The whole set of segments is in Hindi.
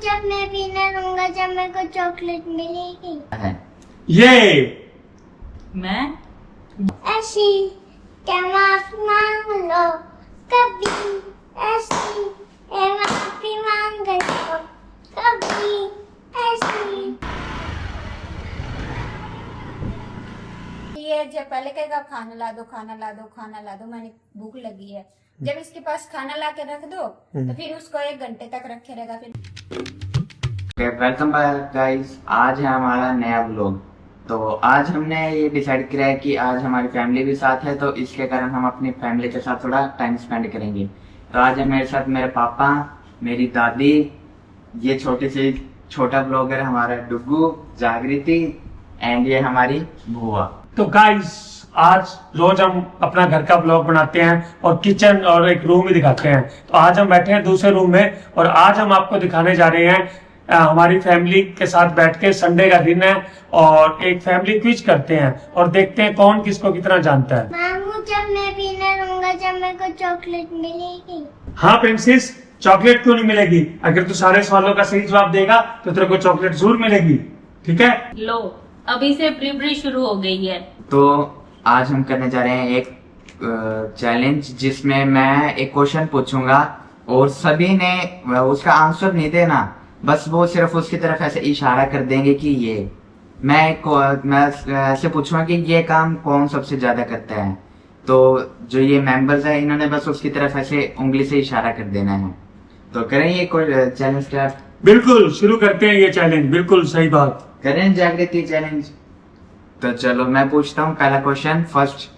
जब मैं पीने रहूंगा जब मेरे को चॉकलेट मिलेगी। ये मैं ऐसी क्या माफी मांग लो कभी, ऐसी माफी मांग लो कभी, ऐसी। ये जब पहले कहेगा खाना ला दो खाना ला दो खाना ला दो, मैंने भूख लगी है। जब इसके पास खाना ला के रख दो तो फिर उसको 1 घंटे तक रखे रहेगा। फिर वेलकम बैक गाइस, आज है हमारा नया व्लॉग। तो आज हमने ये डिसाइड किया है कि आज हमारी फैमिली भी साथ है, तो इसके कारण हम अपनी फैमिली के साथ थोड़ा टाइम स्पेंड करेंगे। तो आज है मेरे साथ मेरे पापा, मेरी दादी, ये छोटा ब्लॉगर हमारा डुग्गू, जागृति एंड ये हमारी भुआ। तो गाइस आज रोज हम अपना घर का ब्लॉग बनाते हैं और किचन और एक रूम भी दिखाते हैं। तो आज हम बैठे हैं दूसरे रूम में और आज हम आपको दिखाने जा रहे हैं हमारी फैमिली के साथ बैठ के। संडे का दिन है और एक फैमिली क्विज करते हैं और देखते हैं कौन किसको कितना जानता है। मामू जब मैं पीने रहूंगा जब मेरे को चॉकलेट मिलेगी। हाँ प्रिंसेस, चॉकलेट क्यों नहीं मिलेगी? अगर तू सारे सवालों का सही जवाब देगा तो तेरे को चॉकलेट जरूर मिलेगी, ठीक है? लो अभी से प्रिपरेशन शुरू हो गई है। तो आज हम करने जा रहे हैं एक चैलेंज, जिसमें मैं एक क्वेश्चन पूछूंगा और सभी ने उसका आंसर नहीं देना, बस वो सिर्फ उसकी तरफ ऐसे इशारा कर देंगे कि ये। मैं ऐसे पूछूंगा कि ये काम कौन सबसे ज्यादा करता है, तो जो ये मेंबर्स है इन्होंने बस उसकी तरफ ऐसे उंगली से इशारा कर देना है। तो करें ये कोई चैलेंज स्टार्ट? बिल्कुल, शुरू करते हैं ये चैलेंज। बिल्कुल सही बात। करें जागृति चैलेंज। तो चलो मैं पूछता हूँ पहला क्वेश्चन फर्स्ट।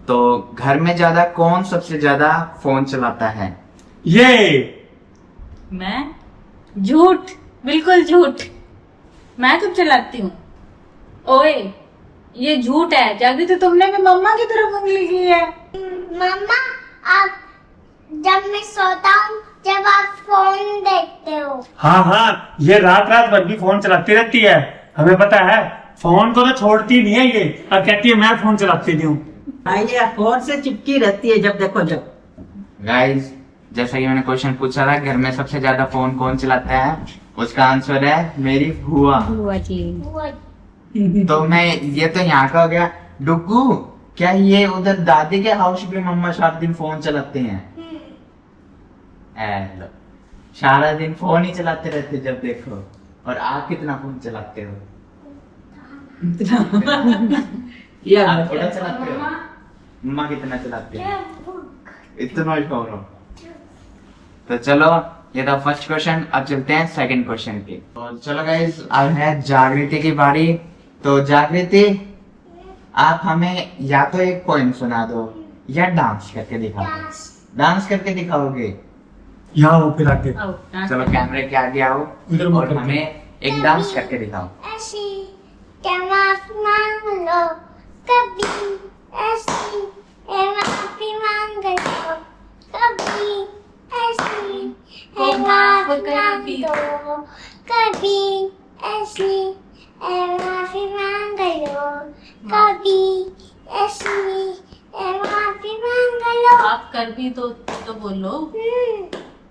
तो घर में ज्यादा कौन सबसे ज्यादा फोन चलाता है? ये मैं? झूठ, बिल्कुल झूठ। मैं कब चलाती हूँ? ओए ये झूठ है। जागृति तुमने भी मम्मा की तरफ उंगली की है। मम्मा आप जब मैं सोता हूँ जब आप फोन देखते हो। हाँ, ये रात भर भी फोन चलाती रहती है, हमें पता है। फोन को तो छोड़ती नहीं है ये, और कहती है मैं फोन चलाती नहीं हूँ। आइए फोन से चिपकी रहती है जब देखो जब। गाइस, जैसा कि मैंने क्वेश्चन पूछा था घर में सबसे ज्यादा फोन कौन चलाता है, उसका आंसर है मेरी भुआ। बुआ जी। तो मैं ये तो यहाँ का हो गया। डुग्गू, क्या ये उधर दादी के हाउस पे मम्मा सारा दिन फोन चलाते हैं? लो, सारा दिन फोन ही चलाते रहते जब देखो। और आप कितना फोन चलाते हो? आप थोड़ा चलाते हो? मम्मा कितना चलाते हैं? इतना ही कहो। तो चलो ये था फर्स्ट क्वेश्चन। अब चलते हैं सेकंड क्वेश्चन पे। तो चलो गाइस, अब है जागृति की बारी। तो जागृति, आप हमें या तो एक पोएम सुना दो या डांस करके दिखा दो। डांस करके दिखाओगे? यहाँ हो फिर आगे। चलो कैमरे के आगे आओ इधर मुड़ और करके। हमें एक डांस करके दिखाओ। ऐसी क्या माफी मांग लो कभी, ऐसी माफी मांग लो कभी, ऐसी माफी मांग लो कभी, ऐसी माफी मांग लो कभी, ऐसी माफी मांग लो। आप कर भी दो तो बोलो।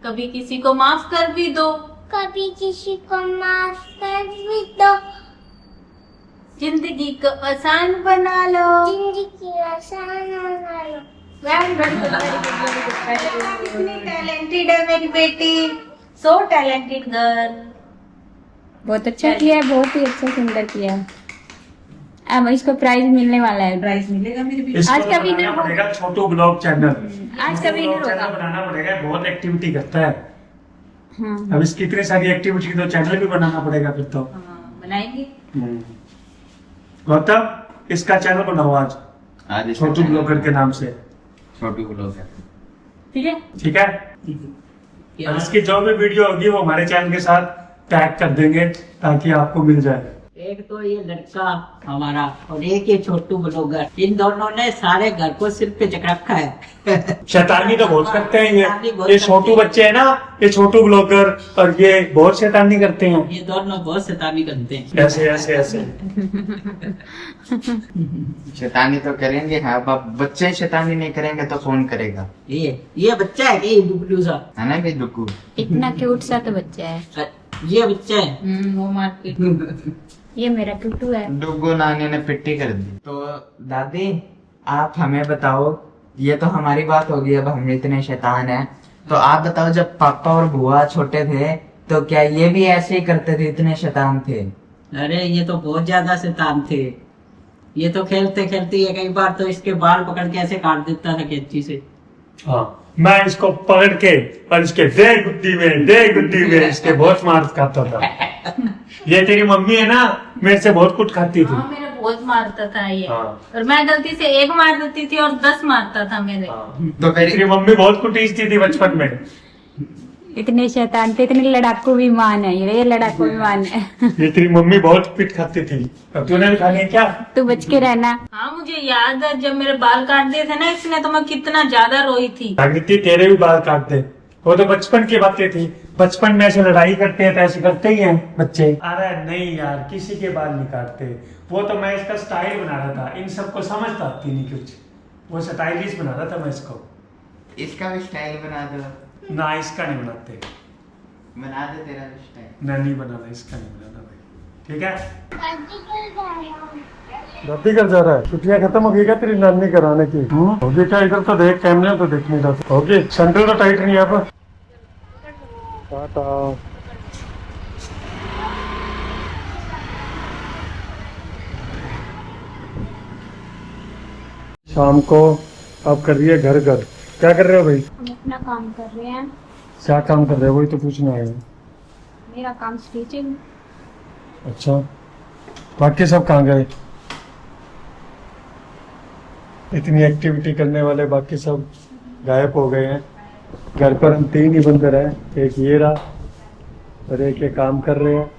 कभी किसी को माफ कर भी दो। कभी किसी को माफ कर भी दो। जिंदगी को आसान बना लो। जिंदगी आसान बना लो। वेरी गुड, कितनी टैलेंटेड है मेरी बेटी। So talented girl. बहुत अच्छा किया है, बहुत ही अच्छा सुंदर किया है। अब इसको प्राइज मिलने वाला है। प्राइज मिलेगा मेरी बेटी। इसको आज का बनाना winner पड़ेगा छोटू ब्लॉग चैनल। आज का winner चैनल होगा। बनाना पड़ेगा, बहुत एक्टिविटी करता है। हाँ, अब इसकी इतनी सारी एक्टिविटी तो चैनल भी बनाना पड़ेगा फिर तो। हाँ, बनाएंगे। गौतम, इसका चैनल बनाओ आज आज छोटू ब्लॉगर के नाम से, छोटू ब्लॉगर। ठीक है। ठीक है? और इसकी जो भी वीडियो होगी वो हमारे चैनल के साथ टैग कर देंगे ताकि आपको मिल जाए। एक तो ये लड़का हमारा और एक ये छोटू ब्लॉगर, इन दोनों ने सारे घर को सिर पे चक रखा है। शैतानी तो बहुत करते हैं शैतानी बहुत ये छोटू करते हैं। बच्चे है ना, ये छोटू ब्लॉगर, और ये बहुत शैतानी करते हैं। ये दोनों बहुत शैतानी करते हैं। ऐसे ऐसे ऐसे। शैतानी तो करेंगे, हाँ। अब बच्चे शैतानी नहीं करेंगे तो कौन करेगा? ये बच्चा है कि डुबलू सा है ना भी डुग्गू? इतना क्यूट सा तो बच्चा है। ये बच्चा है। वो मारपीट। ये मेरा टूटू है। डुगू नानी ने पिट्टी कर दी। तो दादी आप हमें बताओ, ये तो हमारी बात होगी, अब हम इतने शैतान हैं, तो आप बताओ जब पापा और बुआ छोटे थे तो क्या ये भी ऐसे ही करते थे, इतने शैतान थे? अरे ये तो बहुत ज्यादा शैतान थे। ये तो खेलते खेलते ये कई बार तो इसके बाल पकड़ के ऐसे काट देता था कैंची से। हाँ, मैं इसको पकड़ के और इसके दे गुड्डी में इसके बहुत मार खाता था। ये तेरी मम्मी है ना, मेरे से बहुत कुछ खाती थी। हाँ, मेरा बहुत मारता था ये। हाँ। और मैं गलती से एक मार देती थी और 10 मारता था मेरे। हाँ। तो फिर तेरी मम्मी बहुत कुटीजती थी बचपन में। इतने शैतान थे, इतने लड़ाकू विमान है ये लड़ाकू विमान है। ये तेरी मम्मी बहुत पिट खाती थी। अब तूने भी खानी है क्या? तू बच के रहना। हाँ, मुझे याद है जब मेरे बाल काट दिए थे ना इसने, तो मैं कितना ज्यादा रोई थी। जागृति तेरे भी बाल काट दे, वो तो बचपन की बातें थी। बचपन में ऐसे लड़ाई करते हैं तो ऐसे करते ही हैं बच्चे। अरे नहीं यार, किसी के बाल नहीं काटते। वो तो मैं इसका स्टाइल बना रहा था, इन सबको समझ तो आती नहीं कुछ। वो स्टाइलिश बना रहा था मैं इसको। इसका भी स्टाइल बना दो। ना इसका नहीं बनाते। बना दे तेरा भी स्टाइल। मैं नहीं बनाना, इसका नहीं बनाना भाई। ठीक है, दादी के जा रहा हूँ। दादी घर जा रहा है। छुट्टियां खत्म हो गई क्या तेरी नानी कराने की? होगी क्या? इधर तो देख, कैमरे तो देख नहीं रहा। होगी, सेंटर तो टाइट नहीं है यहाँ पर। टाटा। शाम को आप कर रही है घर घर। क्या कर रहे हो भाई? हम अपना काम कर रहे हैं। क्या काम कर रहे हो? वही तो पूछना है। मेरा काम स्टिचिंग। अच्छा, बाकी सब कहाँ गए? इतनी एक्टिविटी करने वाले बाकी सब गायब हो गए हैं। घर पर हम 3 ही बंदर हैं, एक ये रहा और एक ये काम कर रहे हैं।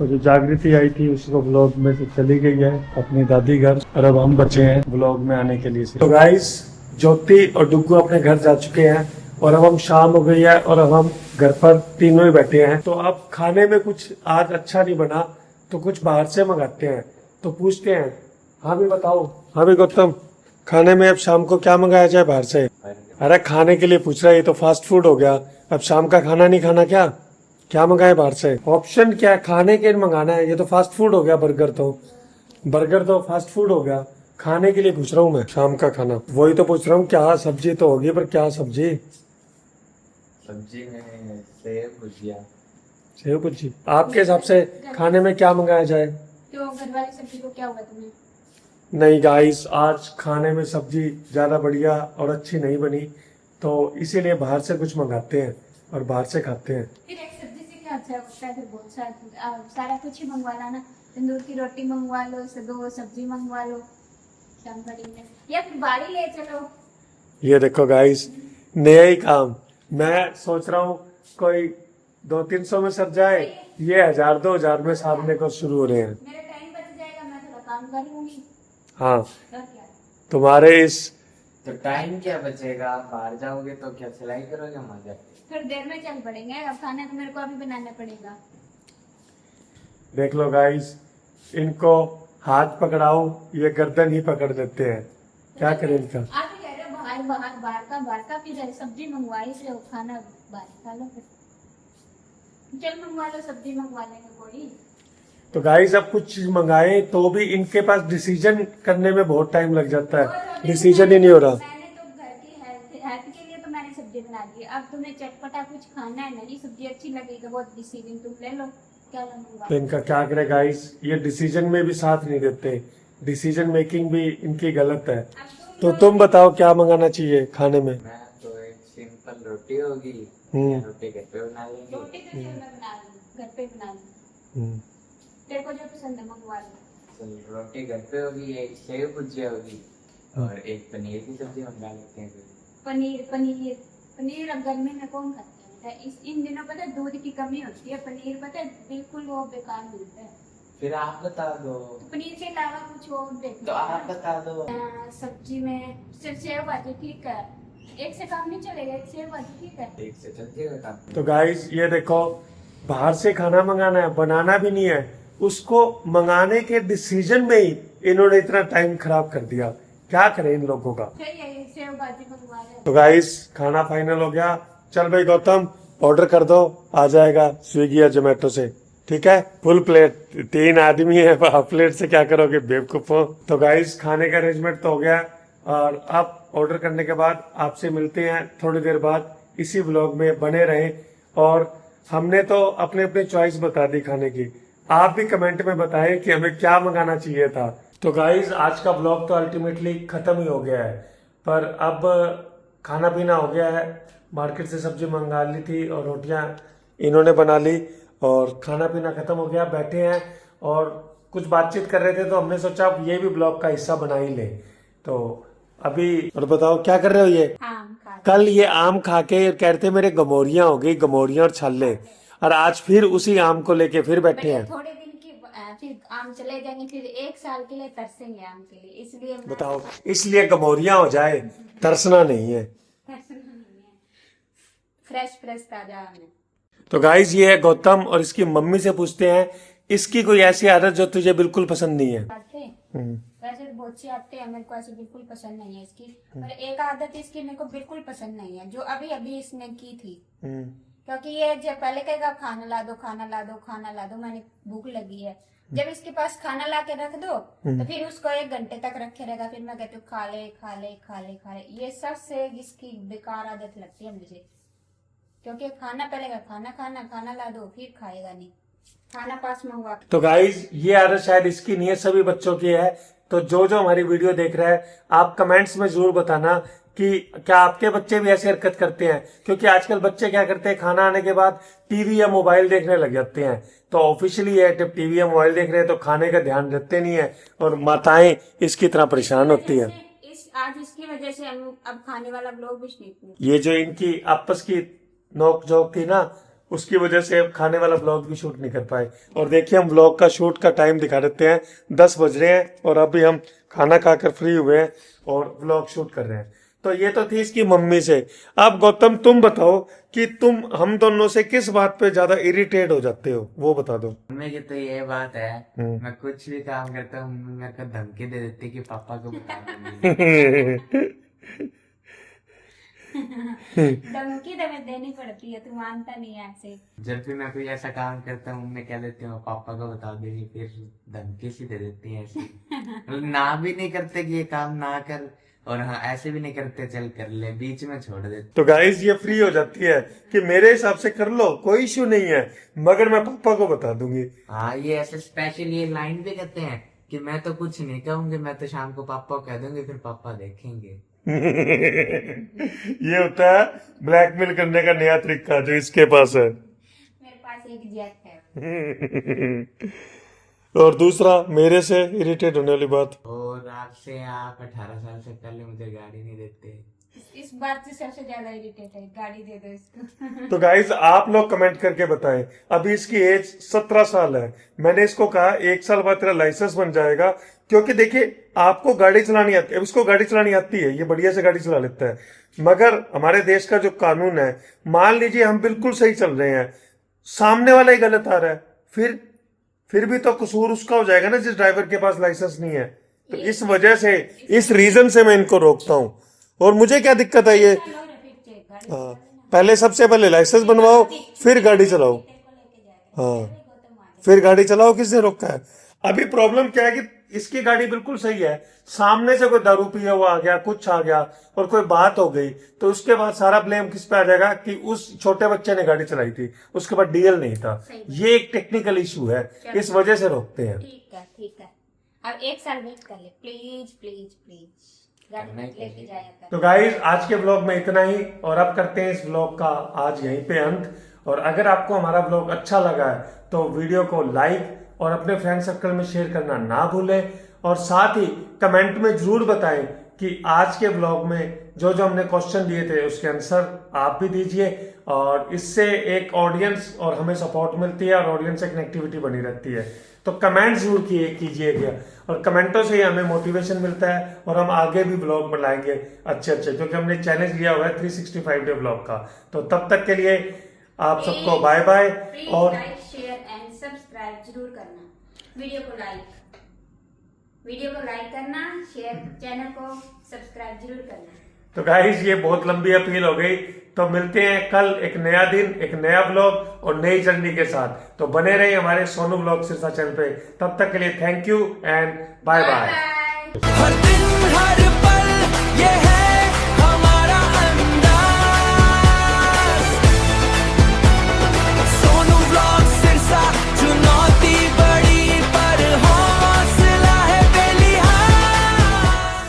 और जो जागृति आई थी उसको ब्लॉग में से चली गई है अपनी दादी घर, और अब हम बचे हैं ब्लॉग में आने के लिए। तो गाइस, ज्योति और डुग्गू अपने घर जा चुके हैं और अब हम शाम हो गई है और अब हम घर पर तीनों ही बैठे हैं। तो अब खाने में कुछ आज अच्छा नहीं बना तो कुछ बाहर से मंगाते हैं। तो पूछते हैं, हाँ भी बताओ। हाँ भी गौतम, खाने में अब शाम को क्या मंगाया जाए बाहर से? अरे खाने के लिए पूछ रहा है, ये तो फास्ट फूड हो गया। अब शाम का खाना नहीं खाना क्या? क्या मंगाए बाहर से? ऑप्शन क्या है? खाने के लिए मंगाना है, ये तो फास्ट फूड हो गया। बर्गर तो फास्ट फूड हो गया। खाने के लिए पूछ रहा हूँ मैं, शाम का खाना वही तो पूछ रहा हूँ। क्या सब्जी तो होगी, पर क्या सब्जी? सब्जी में सेव भुजिया। सेव भुजी। आपके हिसाब से खाने में क्या मंगाया जाए? तो घर वाली सब्जी को क्या हुआ तुम्हें? नहीं गाइस, आज खाने में सब्जी ज्यादा बढ़िया और अच्छी नहीं बनी, तो इसीलिए बाहर से कुछ मंगाते हैं और बाहर से खाते हैं। फिर एक सब्जी से क्या अच्छा होता है? फिर बहुत सारा कुछ ही मंगवा लाना। तंदूर की रोटी मंगवा लो, 2 सब्जी मंगवा लो शाम का डिनर, या फिर बाड़ी ले चलो। ये देखो गाइस, नया ही काम। मैं सोच रहा हूँ कोई 200-300 में सर जाए, ये 1000-2000 में सामने को शुरू हो रहे हैं। मेरा टाइम बच जाएगा, मैं थोड़ा काम कर लूंगी। हाँ, और क्या? तुम्हारे इस तो टाइम क्या बचेगा? बाहर जाओगे तो क्या सिलाई करोगे वहां जाके? थोड़ी देर में चल पड़ेंगे। अब खाना तो मेरे को अभी बनाना पड़ेगा। देख लो गाइस, इनको हाथ पकड़ाओ ये गर्दन ही पकड़ देते हैं। क्या करें इनका? आप ही कह रहे हो बाहर का फिर सब्जी मंगवाई से खाना बाहर खा लो। फिर चल मंगवा लो, सब्जी मंगवा लेंगे कोई। तो गाइस, अब कुछ चीज मंगाए तो भी इनके पास डिसीजन करने में बहुत टाइम लग जाता है। डिसीजन ही नहीं हो रहा। मैंने तो घर की हेल्थ के लिए तो मैंने सब्जी बना दी। अब तुम्हें चटपटा कुछ खाना है, नहीं सब्जी अच्छी लगी तो बहुत डिसीजन तुम ले लो, क्या मंगवा। तो इनका क्या करे गाइस, ये डिसीजन में भी साथ नहीं देते। डिसीजन मेकिंग भी इनकी गलत है। तो तुम बताओ क्या मंगाना चाहिए खाने में? मैं तो एक सिंपल रोटी होगी, रोटी घर पे बना लेंगे। रोटी तो चल मैं बना लूँ, घर पे बना लूँ। तेरे को जो पसंद है मंगवा लो। चल रोटी घर पे होगी, एक सेव भुजिया होगी और एक पनीर की सब्जी मंगा लेते हैं। पनीर अब गर्मी में कौन खाता है? इन दिनों पता है दूध की कमी होती है। पनीर पता है बिल्कुल वो बेकार मिलता है। फिर आप बता दो। तो पनीर के अलावा कुछ और देखो। तो आप बता दो। सब्जी में सिर्फ सेव भाजी ठीक है, एक से काम नहीं चलेगा। एक सेव भाजी ठीक है, एक से चल जाएगा काम। तो गाइस, ये देखो, बाहर से खाना मंगाना है, बनाना भी नहीं है, उसको मंगाने के डिसीजन में ही इन्होंने इतना टाइम खराब कर दिया। क्या करें इन लोगों का? सही है, सेव भाजी मंगवा ले। तो गाइस, खाना फाइनल हो गया। चल भाई गौतम, ऑर्डर कर दो, आ जाएगा स्विगी या जोमेटो से, ठीक है। फुल प्लेट, 3 आदमी है, हाफ प्लेट से क्या करोगे बेवकूफो। तो गाइस खाने का अरेंजमेंट तो हो गया और अब ऑर्डर करने के बाद आपसे मिलते हैं थोड़ी देर बाद। इसी व्लॉग में बने रहें और हमने तो अपने अपने चॉइस बता दी खाने की, आप भी कमेंट में बताएं कि हमें क्या मंगाना चाहिए था। तो गाइज आज का व्लॉग तो अल्टीमेटली खत्म ही हो गया है, पर अब खाना पीना हो गया है। मार्केट से सब्जी मंगा ली थी और रोटियां इन्होंने बना ली और खाना पीना खत्म हो गया। बैठे हैं और कुछ बातचीत कर रहे थे तो हमने सोचा अब ये भी ब्लॉग का हिस्सा बना ही ले। तो अभी और बताओ क्या कर रहे हो? ये आम खा कल ये आम खा के कहते मेरे गमोरियां हो गई, गमोरियां और छाले, और आज फिर उसी आम को लेके फिर बैठे हैं। थोड़े दिन की फिर आम चले जाएंगे, फिर 1 साल के लिए तरसेंगे आम के लिए, इसलिए मैं बताओ, इसलिए गमोरियां हो जाए, तरसना नहीं है। फ्रेश फ्रेश ताजा आम है। तो गाइज ये है गौतम और इसकी मम्मी से पूछते हैं इसकी कोई ऐसी आदत जो तुझे बिल्कुल पसंद नहीं है। वैसे तो बहुत सी आदतें हैं मेरे को ऐसी बिल्कुल पसंद नहीं है इसकी, पर एक आदत इसकी मेरे को बिल्कुल पसंद नहीं है जो अभी अभी इसने की थी। क्योंकि ये जब पहले कहेगा खाना ला दो खाना ला दो खाना ला दो, मैंने भूख लगी है, जब इसके पास खाना ला के रख दो तो फिर उसको 1 घंटे तक रखे रहेगा, फिर मैं कहती हूँ खा ले खा ले खा ले खा ले। ये सबसे इसकी बेकार आदत लगती है मुझे, क्योंकि खाना पहले का खाना खाना खाना ला दो फिर खाएगा नहीं, खाना पास में हुआ। तो गाइज ये आदत शायद इसकी नहीं है, सभी बच्चों की है। तो जो जो हमारी वीडियो देख रहा है आप कमेंट्स में जरूर बताना कि क्या आपके बच्चे भी ऐसी हरकत करते हैं, क्योंकि आजकल बच्चे क्या करते हैं खाना आने के बाद टीवी या मोबाइल देखने लग जाते हैं। तो ऑफिशियली है जब टीवी या मोबाइल देख रहे हैं तो खाने का ध्यान रखते नहीं है और माताएं इसकी तरह परेशान होती है। आज इसकी वजह से हम अब खाने वाला ब्लॉग भी नहीं, ये जो इनकी आपस की नोक झोंक थी ना, उसकी वजह से अब खाने वाला ब्लॉग भी शूट नहीं कर पाए। और देखिए हम ब्लॉग का शूट का टाइम दिखा देते हैं, 10 बज रहे हैं और अभी हम खाना खाकर फ्री हुए हैं और ब्लॉग शूट कर रहे हैं। तो ये तो थी इसकी मम्मी से। अब गौतम तुम बताओ कि तुम हम दोनों से किस बात पे ज्यादा इरिटेट हो जाते हो, वो बता दो। मम्मी की तो ये बात है, मैं कुछ भी काम करता हूँ मम्मी मेरे को धमकी दे देती कि पापा को बता दूंगी। धमकी तो मैं देनी पड़ती है, तू मानता नहीं है ऐसे। जब भी मैं कोई ऐसा काम करता हूँ मैं कह देती हूँ पापा को बता देगी, फिर धमकी सी दे देती है ऐसी। मतलब ना भी नहीं करते कि ये काम ना कर, और हाँ ऐसे भी नहीं करते चल कर ले, बीच में छोड़ देते। तो गाइस ये फ्री हो जाती है कि मेरे हिसाब से कर लो, कोई इशू नहीं है, मगर मैं पापा को बता दूंगी। हाँ ये ऐसे स्पेशल ये लाइन भी कहते हैं कि मैं तो कुछ नहीं कहूंगी, मैं तो शाम को पापा को कह दूंगी, फिर पापा देखेंगे। ये होता है ब्लैकमेल करने का नया तरीका जो इसके पास है। मेरे पास एक जैक है। और दूसरा मेरे से इरिटेट होने वाली बात, और आपसे आप 18 साल से पहले मुझे गाड़ी नहीं देते। इस बात से सबसे ज्यादा इरिटेट है, गाड़ी दे दो इसको। तो गाइज आप लोग कमेंट करके बताएं। अभी इसकी एज 17 साल है, मैंने इसको कहा 1 साल बाद तेरा लाइसेंस बन जाएगा, क्योंकि देखिए आपको गाड़ी चलानी आती है, अब इसको गाड़ी चलानी आती है, ये बढ़िया से गाड़ी चला लेता है। मगर हमारे देश का जो कानून है, मान लीजिए हम बिल्कुल सही चल रहे हैं, सामने वाला ही गलत आ रहा है, फिर भी तो कसूर उसका हो जाएगा ना जिस ड्राइवर के पास लाइसेंस नहीं है। तो इस वजह से, इस रीजन से मैं इनको रोकता हूँ। और मुझे क्या दिक्कत है ये, हाँ पहले सबसे पहले लाइसेंस बनवाओ फिर गाड़ी चलाओ, हाँ फिर गाड़ी चलाओ, किसने रोका है। अभी प्रॉब्लम क्या है कि इसकी गाड़ी बिल्कुल सही है, सामने से कोई दारू पिया हुआ आ गया, कुछ आ गया और कोई बात हो गई तो उसके बाद सारा ब्लेम किस पे आ जाएगा कि उस छोटे बच्चे ने गाड़ी चलाई थी, उसके बाद डीएल नहीं था। ये एक टेक्निकल इशू है, इस वजह से रोकते हैं। ठीक है, अब 1 साल वेट कर ले प्लीज प्लीज प्लीज, गाड़ी लेके जाया। तो गाइज आज के ब्लॉग में इतना ही, और अब करते हैं इस ब्लॉग का आज यहीं पे अंत। और अगर आपको हमारा ब्लॉग अच्छा लगा है तो वीडियो को लाइक और अपने फ्रेंड सर्कल में शेयर करना ना भूलें, और साथ ही कमेंट में जरूर बताएं कि आज के ब्लॉग में जो जो हमने क्वेश्चन दिए थे उसके आंसर आप भी दीजिए, और इससे एक ऑडियंस और हमें सपोर्ट मिलती है और ऑडियंस से कनेक्टिविटी बनी रहती है। तो कमेंट जरूर कीजिएगा, और कमेंटों से ही हमें मोटिवेशन मिलता है और हम आगे भी ब्लॉग बनाएंगे अच्छे, क्योंकि हमने चैलेंज लिया हुआ है 365 डे ब्लॉग का। तो तब तक के लिए आप सबको बाय बाय, और लाइक शेयर एंड सब्सक्राइब जरूर करना, वीडियो को लाइक करना, शेयर, चैनल को सब्सक्राइब जरूर करना। तो गाइस ये बहुत लंबी अपील हो गई। तो मिलते हैं कल एक नया दिन, एक नया ब्लॉग और नई जर्नी के साथ। तो बने रहिए हमारे सोनू ब्लॉग सिरसा चैनल पे। तब तक के लिए thank you and bye bye. हर दिन हर